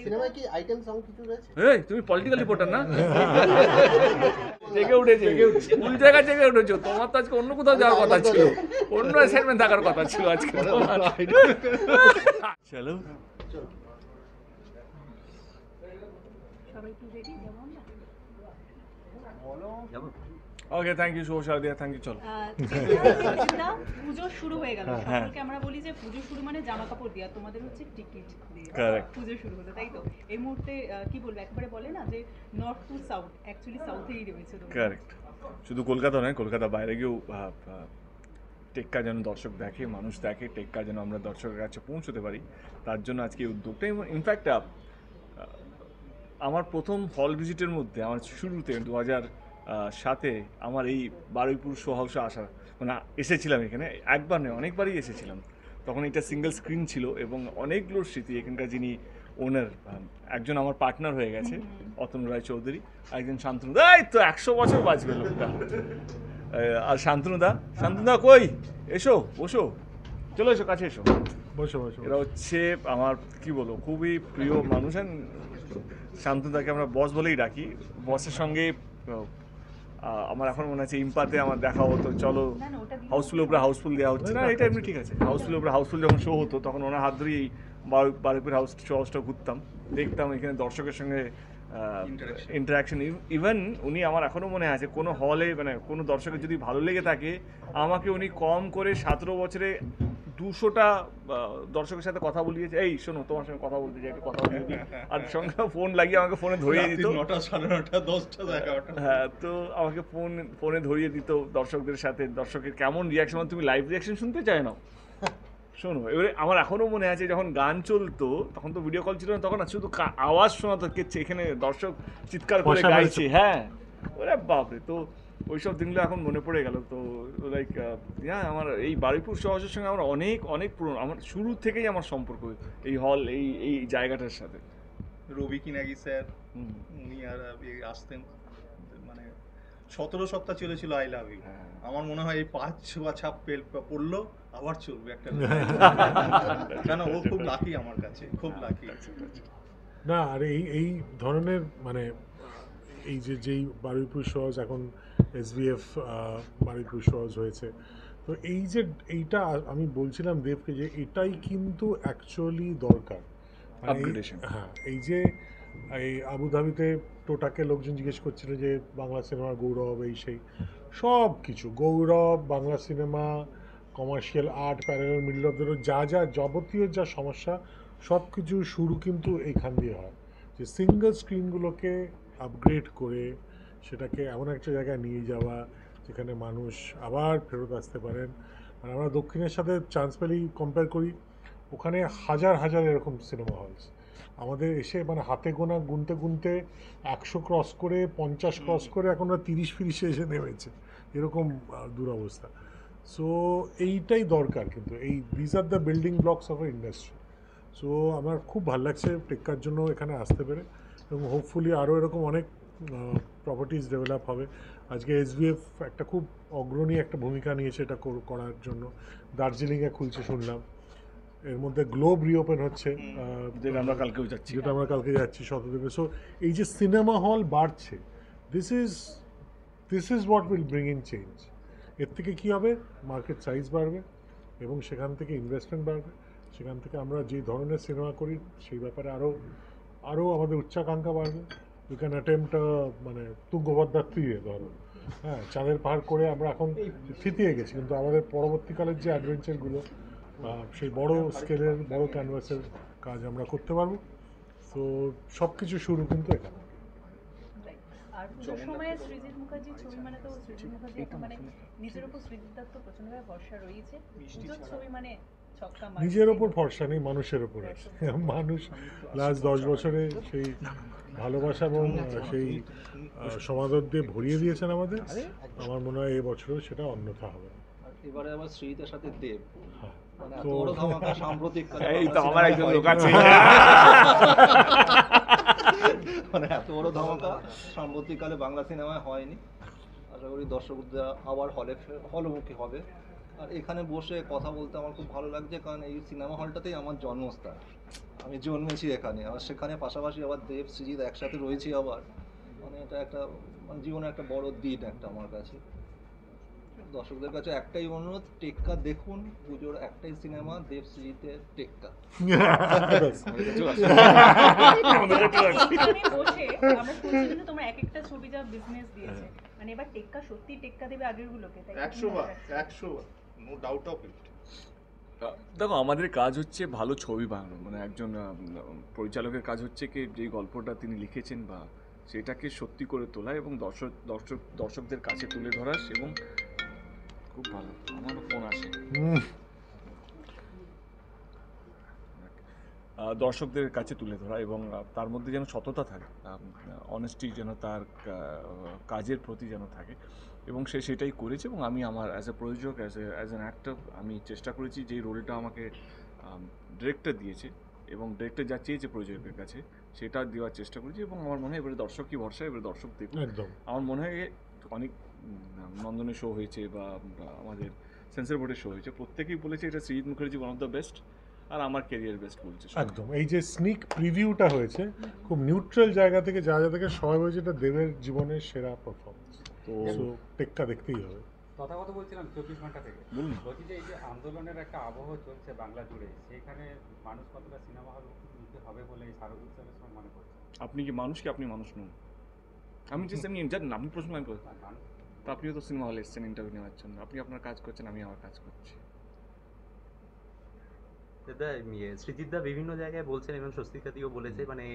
সিনেমায় কি item song কিছু রয়েছে? এই তুমি পলিটিক্যাল রিপোর্টার না? জেগে উঠেছে, ভুল জায়গায় জেগে উঠেছো। তোমার তো আজকে অন্য কোথাও যাওয়ার কথা ছিল, অন্য অ্যাসাইনমেন্ট থাকার কথা ছিল আজকে তোমার। চলো ওকে, থ্যাংক ইউ সোশ্যাল দিয়া, থ্যাংক ইউ। চলো পুজো শুরু হয়ে গেল, সকলকে আমরা বলি যে পুজো শুরু মানে জামা কাপড় দিয়া, তোমাদের হচ্ছে টিকিট দিয়ে পুজো শুরু হলো, তাই তো? এই মুহূর্তে কি বলবো, একবারে বলে না যে নর্থ টু সাউথ, অ্যাকচুয়ালি সাউথেই রয়েছে। কারেক্ট। শুধু কলকাতা নয়, কলকাতা বাইরে গিয়েও টেক্কা যেন দর্শক দেখে, মানুষ দেখে, টেক্কা যেন আমরা দর্শকের কাছে পৌঁছতে পারি, তার জন্য আজকে এই উদ্যোগটা। ইনফ্যাক্ট আমার প্রথম হল ভিজিটের মধ্যে আমার শুরুতে 2007-এ আমার এই বারুইপুর শো হাউসে আসা, মানে এসেছিলাম এখানে, একবার নয় অনেকবারই এসেছিলাম। তখন এটা সিঙ্গেল স্ক্রিন ছিল এবং অনেকগুলো স্মৃতি। এখানকার যিনি ওনার, একজন আমার পার্টনার হয়ে গেছে অতনু রায় চৌধুরী, একজন শান্তনুদা, এই তো 100 বছর বাঁচবে লোকটা। আর শান্তনুদা কই, এসো বসো, চলো এসো, কাছে এসো, বসো বসো। এরা হচ্ছে আমার কি বলবো খুবই প্রিয় মানুষ। শান্তনুদাকে আমরা বস বলেই ডাকি। বসের সঙ্গে আমার এখন মনে আছে ইম্পাতে আমার দেখা হতো, চলো হাউসফুল উপরে হাউসফুল দেওয়া হচ্ছে না, এটা এমনি ঠিক আছে, হাউসফুল উপরে হাউসফুল যখন শো হতো তখন ওনার হাত ধরেই এই বারুইপুর হাউসটা ঘুরতাম, দেখতাম এখানে দর্শকের সঙ্গে ইন্টারাকশন। ইভেন উনি, আমার এখনও মনে আছে, কোনো হলে মানে কোনো দর্শকের যদি ভালো লেগে থাকে, আমাকে উনি কম করে 17 বছরে 200টা দর্শকের সাথে কথা বলিয়েছে। এই শোনো, তোমার সঙ্গে কথা বলতে চাই, একটা কথা বলিয়ে দিই। আর সঙ্গে ফোন লাগিয়ে আমাকে ফোনে ধরিয়ে দিত, 9টা, 9:30, 10টা, 11টা। হ্যাঁ, তো আমাকে ফোনে ধরিয়ে দিত দর্শকদের সাথে, দর্শকের কেমন রিয়াকশন। তুমি লাইভ রিয়াকশন শুনতে চাই না, শোনো। এবারে আমার এখনও মনে আছে যখন গান চলতো, তখন তো ভিডিও কল ছিল না, তখন শুধু আওয়াজ শোনা তো এখানে দর্শক চিৎকার করে গাইছে, হ্যাঁ, ওরে বাপরে। তো ওইসব দিনগুলো এখন মনে পড়ে গেল। তো লাইক আমার এই বারুইপুর শহরের সঙ্গে আমার অনেক অনেক পুরনো, আমার শুরু থেকেই আমার সম্পর্ক এই হল, এই জায়গাটার সাথে। রবি কিনাগি স্যার, উনি আর আসতেন, মানে 17 সপ্তাহ চলেছিল আই লাভ ইউ। আমার মনে হয় এই 5 বা ছাপ পড়লো, আবার চলবে একটা। কেন, ও খুব লাকি আমার কাছে, খুব লাকি। না, আর এই ধরনের মানে এই যেই বারুইপুর সহজ, এখন SBF বারুইপুর সহজ হয়েছে, তো এইটা আমি বলছিলাম দেবকে যে এটাই কিন্তু অ্যাকচুয়ালি দরকার। হ্যাঁ, এই যে এই আবুধাবিতে টোটাকে লোকজন জিজ্ঞেস করছিল যে বাংলা সিনেমার গৌরব, এই সেই সব কিছু গৌরব, Bangla cinema, commercial art, parallel middle of the road, যা যাবতীয় যা সমস্যা, সব কিছু শুরু কিন্তু এইখান দিয়ে হয়, যে সিঙ্গল স্ক্রিনগুলোকে আপগ্রেড করে সেটাকে এমন একটা জায়গায় নিয়ে যাওয়া যেখানে মানুষ আবার ফেরত আসতে পারেন। আর আমরা দক্ষিণের সাথে চান্স পেলেই কম্পেয়ার করি, ওখানে হাজার হাজার এরকম সিনেমা হলস, আমাদের এসে মানে হাতে গোনা গুনতে 100 ক্রস করে, 50 ক্রস করে, এখন 30-40 এসে নেমেছে, এরকম দুরবস্থা। সো এইটাই দরকার, কিন্তু this are the building blocks of industry. So আমার খুব ভালো লাগছে টেক্কার জন্য এখানে আসতে পেরে, এবং হোপফুলি আরও এরকম অনেক প্রপার্টিজ ডেভেলপ হবে। আজকে SBF একটা খুব অগ্রণী একটা ভূমিকা নিয়েছে এটা করার জন্য। দার্জিলিংয়ে খুলছে শুনলাম, এর মধ্যে গ্লোব রিওপেন হচ্ছে, যেটা আমরা কালকে যাচ্ছি 17 থেকে। সো এই যে সিনেমা হল বাড়ছে, this is what will bring in change. এর থেকে কী হবে, মার্কেট সাইজ বাড়বে এবং সেখান থেকে ইনভেস্টমেন্ট বাড়বে, সেখান থেকে আমরা যে ধরনের সিনেমা করি সেই ব্যাপারে আরও আমাদের উচ্চাকাঙ্ক্ষা বাড়বে। উই ক্যান অ্যাটেম্প্ট মানে তুঙ্গভদ্রার তীরে ধরো, হ্যাঁ, চাঁদের পাহাড় করে আমরা এখন থিতিয়ে গেছি, কিন্তু আমাদের পরবর্তীকালের যে অ্যাডভেঞ্চারগুলো, সেই বড় স্কেলের বড় ক্যানভাসের কাজ আমরা করতে পারবো। তো সব কিছু শুরু কিন্তু এখানে। আর পুজোর সময় সৃজিত মুখার্জির ছবি, মানে তো সৃজিত মুখার্জি মানে নিজের উপর সৃজিত দত্ত প্রচন্ডভাবে ভরসা রয়েছে, পুজোর ছবি মানে নিজের ওপর ভরসা নেই, মানুষের ওপর আছে। মানুষ লাস্ট 10 বছরে সেই ভালোবাসা এবং সেই সমাদর দিয়ে ভরিয়ে দিয়েছেন আমাদের। আমার মনে হয় এবছরও সেটা অন্যথা হবে। এবারে আবার শ্রীজিতের সাথে দেব, মানে এত তো বড় ধামাকা সাম্প্রতিক এই তো আমার একজন লোক আছে, মানে এত বড় ধামাকা সাম্প্রতিককালে বাংলা সিনেমায় হয়নি। আশা করি দর্শকরা আবার হলমুখী হবে। আর এখানে বসে কথা বলতে আমার খুব ভালো লাগছে, কারণ এই সিনেমা হলটাতেই আমার জন্মস্থান। আমি জন্মেছি এখানে, আর সেখানে পাশাপাশি আবার দেব সৃজিত একসাথে রয়েছি আবার, মানে এটা একটা মানে জীবনে একটা বড় দিন একটা আমার কাছে। দর্শকদের কাছে একটাই অনুরোধ, টেক্কা দেখুন, পুজোর একটাই সিনেমা দেব সৃজিতের টেক্কা। এখানে বসে আমরা শুনছি যে তোমরা এক একটা ছবি যা বিজনেস দিয়েছে, মানে এবার টেক্কা সত্যি টেক্কা দেবে আগের গুলোকে, তাই 100 নো ডাউট অফ ইট। দেখো, আমাদের কাজ হচ্ছে ভালো ছবি বানানো, মানে একজন পরিচালকের কাজ হচ্ছে কি যেই গল্পটা তিনি লিখেছেন বা সেটাকে সত্যি করে তোলা এবং দর্শকদের কাছে তুলে ধরা। এবং খুব ভালো, আমারও ফোন আসে, দর্শকদের কাছে তুলে ধরা এবং তার মধ্যে যেন সততা থাকে, অনেস্টি যেন তার কাজের প্রতি যেন থাকে, এবং সে সেটাই করেছে। এবং আমি আমার অ্যাজ এ প্রযোজক, অ্যাজ অ্যান অ্যাক্টর, আমি চেষ্টা করেছি যেই রোলটা আমাকে ডিরেক্টর দিয়েছে এবং ডিরেক্টর যা চেয়েছে প্রযোজকের কাছে সেটা দেওয়ার চেষ্টা করেছি। এবং আমার মনে হয় এবারে দর্শকই ভরসা, এবারে দর্শক দেখুন। আমার মনে হয় অনেক নন্দনের শো হয়েছে বা আমাদের সেন্সর বোর্ডের শো হয়েছে, প্রত্যেকেই বলেছে এটা Srijit Mukherjee one of the best, আর আমার ক্যারিয়ার বেস্ট বলছে। একদম, এই যে স্নিক প্রিভিউটা হয়েছে খুব নিউট্রাল জায়গা থেকে, যা থেকে সবাই বলছে এটা দেবের জীবনের সেরা পারফরমেন্স, তো টেক্কা দেখতেই হবে। কথা বলছিলাম 24 ঘন্টা থেকে, বলছি যে এই যে আন্দোলনের একটা আবহ চলছে বাংলা জুড়ে, সেখানে মানুষ কতটা সিনেমা হল মুখী হবে বলে এই শারদ উৎসবের সময় মনে করছে? আপনি কি মানুষ, কি আপনি মানুষ নন? আমি জাস্ট এমনি জানেন, আপনি প্রশ্ন আমি করছি, তো আপনিও তো সিনেমা হলে এসেছেন ইন্টারভিউ নেওয়ার জন্য, আপনি আপনার কাজ করছেন, আমি আমার কাজ করছি। সৃজিতদা বিভিন্ন জায়গায় বলছেন এবং স্বস্তিকাদিও বলেছে, মানে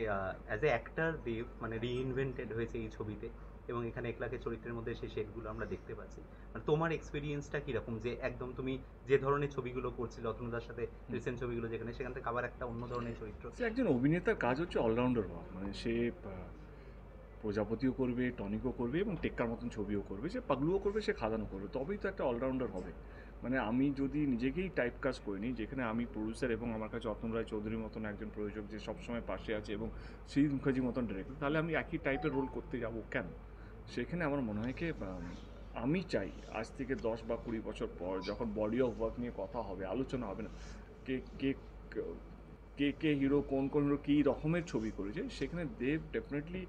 অ্যাজ এ অ্যাক্টর দেব মানে রিইনভেন্টেড হয়েছে এই ছবিতে, এবং এখানে একলাখে চরিত্রের মধ্যে সেই শেডগুলো আমরা দেখতে পাচ্ছি। মানে তোমার এক্সপিরিয়েন্সটা কীরকম, যে একদম তুমি যে ধরনের ছবিগুলো করছিলে অতনুদার সাথে রিসেন্ট ছবিগুলো, যেখানে সেখান থেকে আবার একটা অন্য ধরনের চরিত্র? একজন অভিনেতার কাজ হচ্ছে অলরাউন্ডার হওয়া, মানে সে প্রজাপতিও করবে, টনিকও করবে এবং টেক্কার মতন ছবিও করবে, সে পাগলুও করবে, সে খাদানও করবে, তবেই তো একটা অলরাউন্ডার হবে। মানে আমি যদি নিজেকেই টাইপ কাজ করিনি, যেখানে আমি প্রডিউসার এবং আমার কাছে অতনু রায় চৌধুরীর মতন একজন প্রযোজক যে সবসময় পাশে আছে এবং সৃজিত মুখার্জির মতন ডিরেক্টর, তাহলে আমি একই টাইপের রোল করতে যাব কেন? সেখানে আমার মনে হয় কি আমি চাই আজ থেকে 10 বা 20 বছর পর যখন বডি অফ ওয়ার্ক নিয়ে কথা হবে, আলোচনা হবে না কে কে কে কে হিরো, কোন কোন হিরো কী রকমের ছবি করেছে, সেখানে দেব ডেফিনেটলি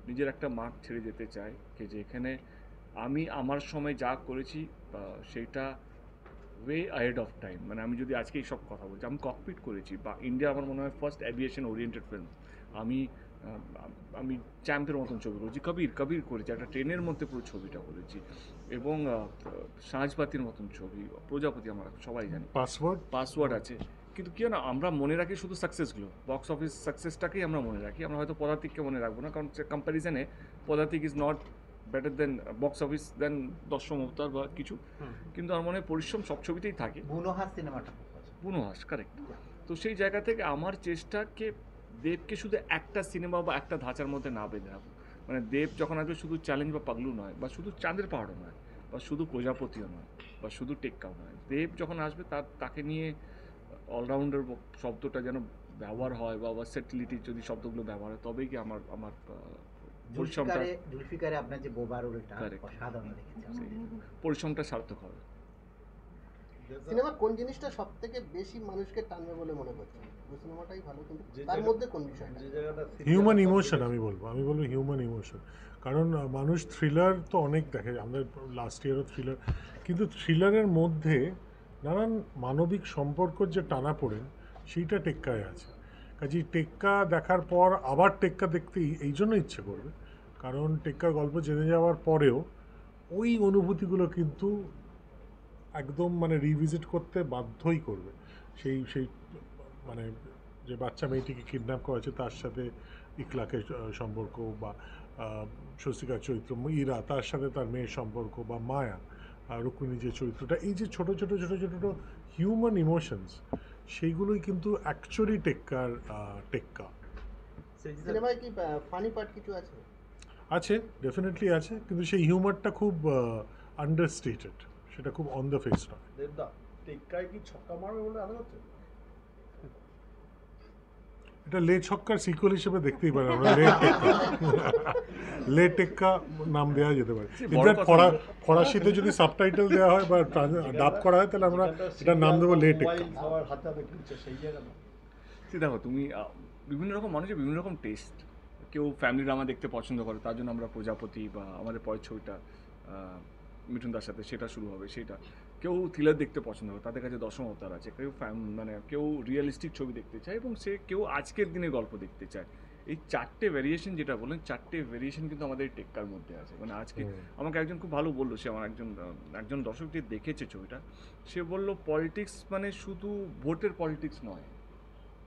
নিজের একটা মার্ক ছেড়ে যেতে চায় যে যেখানে আমি আমার সময় যা করেছি সেইটা ওয়ে আহেড অফ টাইম। মানে আমি যদি আজকে এইসব কথা বলছি, আমি ককপিট করেছি বা ইন্ডিয়া আমার মনে হয় ফার্স্ট অ্যাভিয়েশন ওরিয়েন্টেড ফিল্ম, আমি চ্যাম্পের মতন ছবি করেছি, কবির করেছি, একটা ট্রেনের মধ্যে পুরো ছবিটা করেছি, এবং সাঁঝবাতির মতন ছবি, প্রজাপতি আমরা সবাই জানি, পাসওয়ার্ড আছে। কিন্তু কি না, আমরা মনে রাখি শুধু সাকসেসগুলো, বক্স অফিস সাকসেসটাকেই আমরা মনে রাখি, আমরা হয়তো পদাতিককে মনে রাখবো না, কারণ কম্প্যারিজনে Padatik is not better than box office than Dawshom Awbotaar বা কিছু, কিন্তু আমার মনে হয় পরিশ্রম সব ছবিতেই থাকে। বুনোহাস সিনেমাটা, বুনোহাস কারেক্ট। তো সেই জায়গা থেকে আমার চেষ্টাকে দেবকে শুধু একটা সিনেমা বা একটা ধাঁচার মধ্যে না বেঁধে রাখবো। মানে দেব যখন আসবে শুধু চ্যালেঞ্জ বা পাগলু নয়, বা শুধু চাঁদের পাহাড়ও নয়, বা শুধু প্রজাপতিও নয়, বা শুধু টেক্কাও নয়, দেব যখন আসবে তাকে নিয়ে অলরাউন্ডার শব্দটা যেন ব্যবহার হয় বা ভার্সেটিলিটির যদি শব্দগুলো ব্যবহার হয়, তবেই কি আমার জুলফিকারে আপনার যে বোবা রোলটা অসাধারণ লেগেছে, পরিশ্রমটা সার্থক হবে। সিনেমা কোন জিনিসটা সবথেকে বেশি মানুষকে টানবে বলে মনে করছেন? সিনেমাটাই ভালো, কিন্তু তার মধ্যে কোন বিষয়টা? হিউম্যান ইমোশন আমি বলবো হিউম্যান ইমোশন। কারণ মানুষ থ্রিলার তো অনেক দেখে, আমাদের লাস্ট ইয়ারও থ্রিলার, কিন্তু থ্রিলারের মধ্যে নানান মানবিক সম্পর্কর যে টানা পড়েন সেইটা টেক্কায় আছে। কাজেই টেক্কা দেখার পর আবার টেক্কা দেখতেই এই জন্য ইচ্ছে করবে, কারণ টেক্কার গল্প জেনে যাওয়ার পরেও ওই অনুভূতিগুলো কিন্তু একদম মানে রিভিজিট করতে বাধ্যই করবে। সেই মানে যে বাচ্চা মেয়েটিকে কিডন্যাপ করা হয়েছে তার সাথে ইকলাকের সম্পর্ক, বা স্বস্তিকার চরিত্র ইরা তার সাথে তার মেয়ের সম্পর্ক, বা মায়া রুক্মিণী যে চরিত্রটা, এই যে ছোটো ছোটো হিউম্যান ইমোশনস, সেইগুলোই কিন্তু অ্যাকচুয়ালি টেক্কা। সিনেমায় কি ফানি পার্ট কিছু আছে? আছে, ডেফিনেটলি আছে, কিন্তু সেই হিউমারটা খুব আন্ডারস্টেটেড, সেটা খুব অন দ্য ফেস নয়। দেবদা, টেক্কায় কি ছক্কা মারবে বলে আশা করছে? এটা লে ছক্কার সিকুয়েল হিসেবে দেখতেই পারে, আমরা লে টেক্কা নাম দেওয়া যেতে পারে। ইনফ্যাক্ট ফরাসিতে যদি সাবটাইটেল দেওয়া হয় বা ডাব করা হয়, তাহলে আমরা এটার নাম দেবো লে টেক্কা। দেখো তুমি বিভিন্ন রকম মানুষের বিভিন্ন রকম টেস্ট। কেউ ফ্যামিলি ড্রামা দেখতে পছন্দ করে, তার জন্য আমরা প্রজাপতি বা আমাদের পরের ছবিটা মিঠুন দার সাথে সেটা শুরু হবে সেটা। কেউ থ্রিলার দেখতে পছন্দ করে, তাদের কাছে দশম অবতার আছে। কেউ মানে কেউ রিয়েলিস্টিক ছবি দেখতে চায় এবং কেউ আজকের দিনের গল্প দেখতে চায়। এই 4টে ভ্যারিয়েশন যেটা বললেন, 4টে ভ্যারিয়েশন কিন্তু আমাদের টেক্কার মধ্যে আছে। মানে আজকে আমাকে একজন খুব ভালো বললো, সে আমার একজন দর্শক যে দেখেছে ছবিটা, সে বলল পলিটিক্স মানে শুধু ভোটের পলিটিক্স নয়,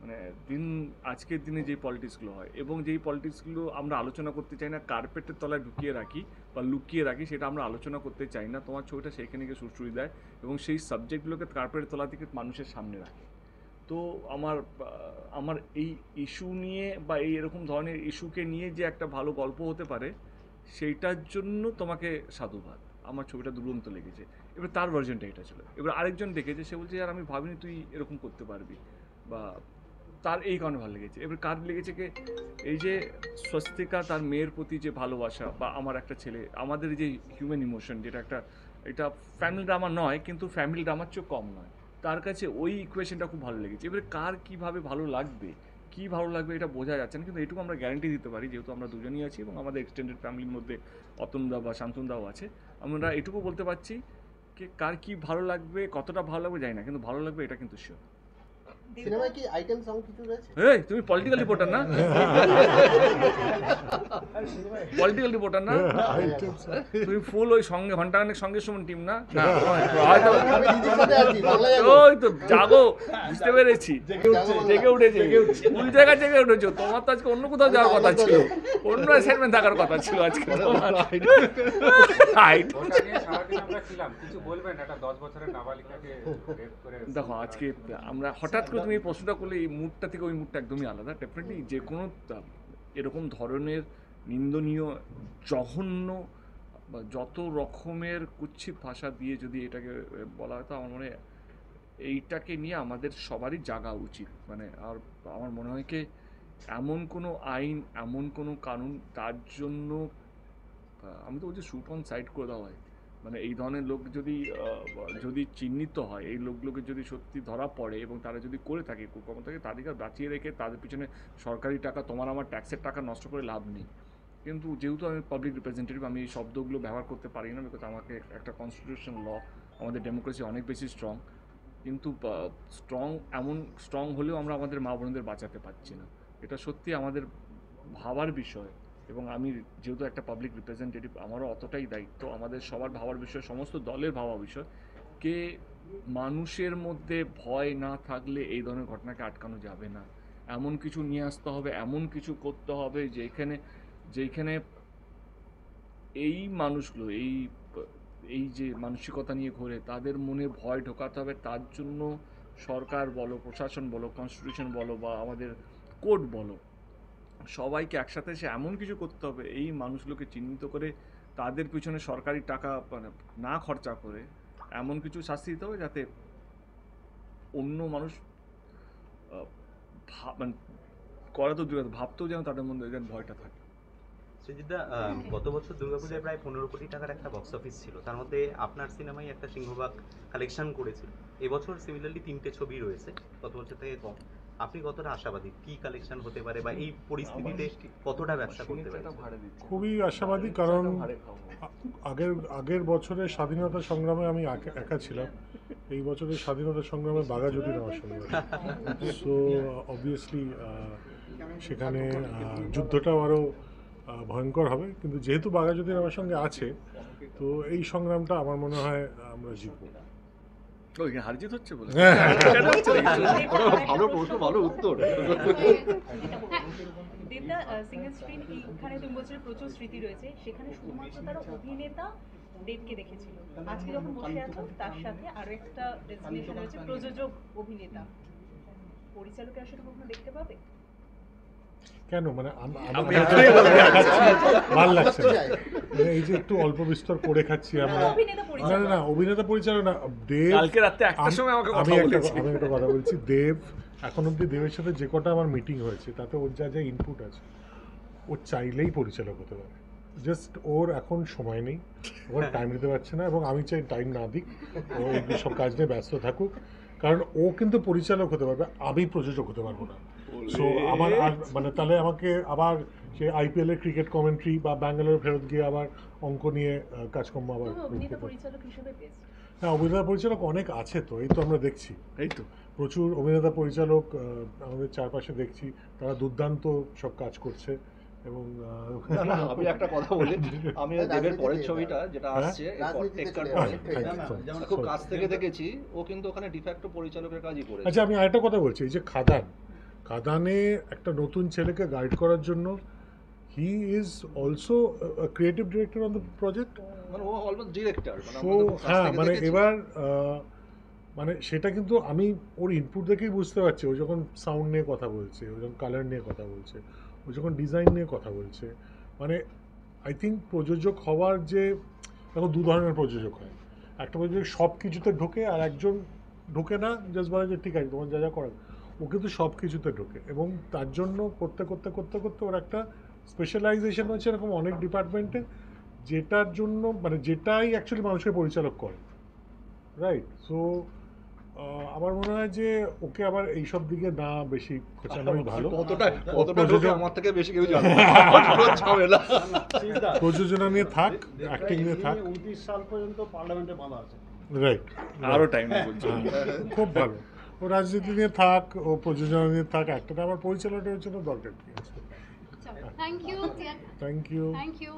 মানে আজকের দিনে যেই পলিটিক্সগুলো হয় এবং যেই পলিটিক্সগুলো আমরা আলোচনা করতে চাই না, কার্পেটের তলায় ঢুকিয়ে রাখি বা লুকিয়ে রাখি, সেটা আমরা আলোচনা করতে চাই না। তোমার ছবিটা সেইখানে গিয়ে সুরসুরি দেয় এবং সেই সাবজেক্টগুলোকে কার্পেটের তলা থেকে মানুষের সামনে রাখে। তো আমার এই ইস্যু নিয়ে বা এই এরকম ধরনের ইস্যুকে নিয়ে যে একটা ভালো গল্প হতে পারে, সেইটার জন্য তোমাকে সাধুবাদ। আমার ছবিটা দুরন্ত লেগেছে। এবার তার ভার্জনটা এটা ছিল। এবার আরেকজন দেখেছে, সে বলছে আর আমি ভাবিনি তুই এরকম করতে পারবি, বা তার এই কারণে ভালো লেগেছে। এবার কার লেগেছে কি, এই যে স্বস্তিকা তার মেয়ের প্রতি যে ভালোবাসা, বা আমার একটা ছেলে, আমাদের যে হিউম্যান ইমোশন, যেটা এটা ফ্যামিলি ড্রামা নয় কিন্তু ফ্যামিলি ড্রামার চেয়েও কম নয়, তার কাছে ওই ইকুয়েশনটা খুব ভালো লেগেছে। এবারে কার কীভাবে ভালো লাগবে, কী ভালো লাগবে এটা বোঝা যাচ্ছে না, কিন্তু এটুকু আমরা গ্যারান্টি দিতে পারি, যেহেতু আমরা দুজনই আছি এবং আমাদের এক্সটেন্ডেড ফ্যামিলির মধ্যে অতনুদা বা শান্তনুদাও আছে, আমরা এটুকু বলতে পারছি যে কার কী ভালো লাগবে, কতটা ভালো লাগবে জানি না, কিন্তু ভালো লাগবে এটা কিন্তু শিওর। সিনেমায় কি আইটেম সং কিছু রয়েছে? এই তুমি পলিটিক্যাল রিপোর্টার না? পলিটিক্যাল রিপোর্টার না? তুমি ফুল ওই সঙ্গে ঘন্টাখানেক সঙ্গে সুমন টিম না? ওই তো জাগো, বুঝতে পেরেছি, জেগে উঠেছে, ফুল জায়গা জেগে উঠেছো। তোমার তো আজকে অন্য কোথাও যাওয়ার কথা ছিল, অন্য অ্যাসাইনমেন্ট থাকার কথা ছিল আজকে। দেখো আজকে আমরা হঠাৎ করে তুমি এই প্রশ্নটা করলে, এই মুডটা থেকে ওই মুডটা একদমই আলাদা। ডেফিনেটলি যে কোনো এরকম ধরনের নিন্দনীয়, জঘন্য বা যত রকমের কুৎসিত ভাষা দিয়ে যদি এটাকে বলা হয়, তো আমার মনে হয় এইটাকে নিয়ে আমাদের সবারই জাগা উচিত। মানে আর আমার মনে হয় কি, এমন কোনো আইন, এমন কোনো কানুন, তার জন্য আমি তো বলছি শুট অন সাইড করে দেওয়া হয়। মানে এই ধরনের লোক যদি চিহ্নিত হয়, এই লোকগুলোকে যদি সত্যি ধরা পড়ে এবং তারা যদি করে থাকে কুকর্ম থাকে, তাদেরকে বাঁচিয়ে রেখে তাদের পিছনে সরকারি টাকা, তোমার আমার ট্যাক্সের টাকা নষ্ট করে লাভ নেই। কিন্তু যেহেতু আমি পাবলিক রিপ্রেজেন্টেটিভ, আমি এই শব্দগুলো ব্যবহার করতে পারি না, বিকজ আমাকে একটা কনস্টিটিউশন ল, আমাদের ডেমোক্রেসি অনেক বেশি স্ট্রং, কিন্তু স্ট্রং হলেও আমরা আমাদের মা বোনদের বাঁচাতে পারছি না। এটা সত্যি আমাদের ভাবার বিষয়। এবং আমি যেহেতু একটা পাবলিক রিপ্রেজেন্টেটিভ, আমারও অতটাই দায়িত্ব, আমাদের সবার ভাবার বিষয়, সমস্ত দলের ভাবা বিষয়, কে মানুষের মধ্যে ভয় না থাকলে এই ধরনের ঘটনাকে আটকানো যাবে না। এমন কিছু নিয়ে আসতে হবে, এমন কিছু করতে হবে যেখানে এই মানুষগুলো, এই যে মানসিকতা নিয়ে ঘোরে, তাদের মনে ভয় ঢোকাতে হবে। তার জন্য সরকার বলো, প্রশাসন বলো, কনস্টিটিউশন বলো বা আমাদের কোর্ট বলো, সবাইকে একসাথে এসে এমন কিছু করতে হবে, এই মানুষগুলোকে চিহ্নিত করে তাদের পিছনে সরকারি টাকা মানে না খরচা করে এমন কিছু শাস্তি দিতে হবে, যাতে অন্য মানুষ মানে করা তো দূরে, ভাবতেও যেন তাদের মধ্যে যেন ভয়টা থাকে। সৃজিতদা, গত বছর দুর্গাপূজায় প্রায় 15 কোটি টাকার একটা বক্স অফিস ছিল, তার মধ্যে আপনার সিনেমাই একটা সিংহভাগ কালেকশন করেছিল। এবছর সিমিলারলি 3টে ছবি রয়েছে, গত বছর থেকে কম। আপনি কতটা আশাবাদী, কি কালেকশন হতে পারে বা এই পরিস্থিতিতে কতটা ব্যবসা করতে পারে? খুবই আশাবাদী, কারণ আগের বছরের স্বাধীনতা সংগ্রামে আমি একা ছিলাম, এই বছরের স্বাধীনতা সংগ্রামে বাঘাযতীন আমার সঙ্গে। সো অবভিয়াসলি সেখানে যুদ্ধটাও আরও ভয়ঙ্কর হবে, কিন্তু যেহেতু বাঘাযতীন আমার সঙ্গে আছে, তো এই সংগ্রামটা আমার মনে হয় আমরা জিতবো। হারজিত হচ্ছে বলে ভালো প্রশ্ন, ভালো উত্তর। দেবদা, সিঙ্গেল স্ক্রিন এইখানে তুমি বলছিলে প্রচুর স্মৃতি রয়েছে, সেখানে শুধুমাত্র তারা অভিনেতা দেবকে দেখেছিল। আজকে যখন বসে আছো, তার সাথে আরো একটা ডেস্টিনেশন রয়েছে প্রযোজক, অভিনেতা, পরিচালকের আসলে কখনো দেখতে পাবে? কেন, মানে ভালো লাগছে না, মানে এই যে একটু অল্প বিস্তর করে খাচ্ছি আমরা। না অভিনেতা পরিচালক না, দেব। আমি একটা কথা বলছি, দেব এখন অব্দি দেবের সাথে যে কটা আমার মিটিং হয়েছে, তাতে ওর যা ইনপুট আছে, ও চাইলেই পরিচালক হতে পারে। জাস্ট ওর এখন সময় নেই, ওর টাইম দিতে পারছে না, এবং আমি চাই টাইম না দিক, ও সব কাজ নিয়ে ব্যস্ত থাকুক, কারণ ও কিন্তু পরিচালক হতে পারবে, আমি প্রযোজক হতে পারবো না। সো আমার আর মানে তাহলে আমাকে আবার সে আইপিএল এর ক্রিকেট কমেন্ট্রি বা ব্যাঙ্গালোর ফেরত গিয়ে আবার অঙ্ক নিয়ে কাজকর্ম আবার তবে অভিনেতা পরিচালক হিসেবে পেয়েছে। হ্যাঁ, অভিনেতা পরিচালক অনেক আছে তো, এই তো আমরা দেখছি এই তো প্রচুর অভিনেতা পরিচালক আমাদের চারপাশে দেখছি, তারা দুর্দান্ত সব কাজ করছে এবং না, না, আমি একটা কথা বলি, আমি ওই দেবের পরের ছবিটা যেটা হ্যাঁ? আসছে রাজনীতিতে টেক্কার চলে পরে, আসে। না, না, যেমন খুব কাছ থেকে দেখেছি, ও কিন্তু ওখানে ডিফ্যাক্টো পরিচালকের কাজই করেছে। আচ্ছা, আমি আরেকটা কথা বলছি, এই যে খাদানে একটা নতুন ছেলেকে গাইড করার জন্য he is also creative director on the project. মানে ও অলমোস্ট ডিরেক্টর, মানে সো আমরা তো খুব কাছ হ্যাঁ, থেকে মানে দেখেছি। এবার মানে সেটা কিন্তু আমি ওর ইনপুট দেখেই বুঝতে পারছি, ও যখন সাউন্ড নিয়ে কথা বলছে, ও যখন কালার নিয়ে কথা বলছে, ও যখন ডিজাইন নিয়ে কথা বলছে, মানে আই থিঙ্ক প্রযোজক হওয়ার যে, দেখো দু ধরনের প্রযোজক হয়, একটা প্রযোজক সব কিছুতে ঢোকে, আর একজন ঢোকে না, জাস্ট বলে যে ঠিক আছে তোমার যা যা করার। ও কিন্তু সব কিছুতে ঢোকে এবং তার জন্য করতে করতে করতে করতে ওর একটা স্পেশালাইজেশন হচ্ছে এরকম অনেক ডিপার্টমেন্টে, যেটার জন্য মানে যেটাই অ্যাকচুয়ালি মানুষকে পরিচালক করে, রাইট? সো আমার মনে হয় যে ওকে আবার এইসব দিকে না বেশি খোঁচানোই ভালো। কতটা প্রযোজক- ঢোকে আমার থেকে বেশি কেউ জানে না। পুরো ঝামেলা। প্রযোজনা নিয়ে থাক, অ্যাক্টিং নিয়ে থাক, 29 সাল পর্যন্ত পার্লামেন্টে বাধা আছে। রাইট, আরো টাইম বলছি খুব ভালো। ও রাজনীতি নিয়ে থাক, ও প্রযোজনা নিয়ে থাক, একটা আমার পরিচালনার জন্য দরকার কি আছে। Thank you thank you. Thank you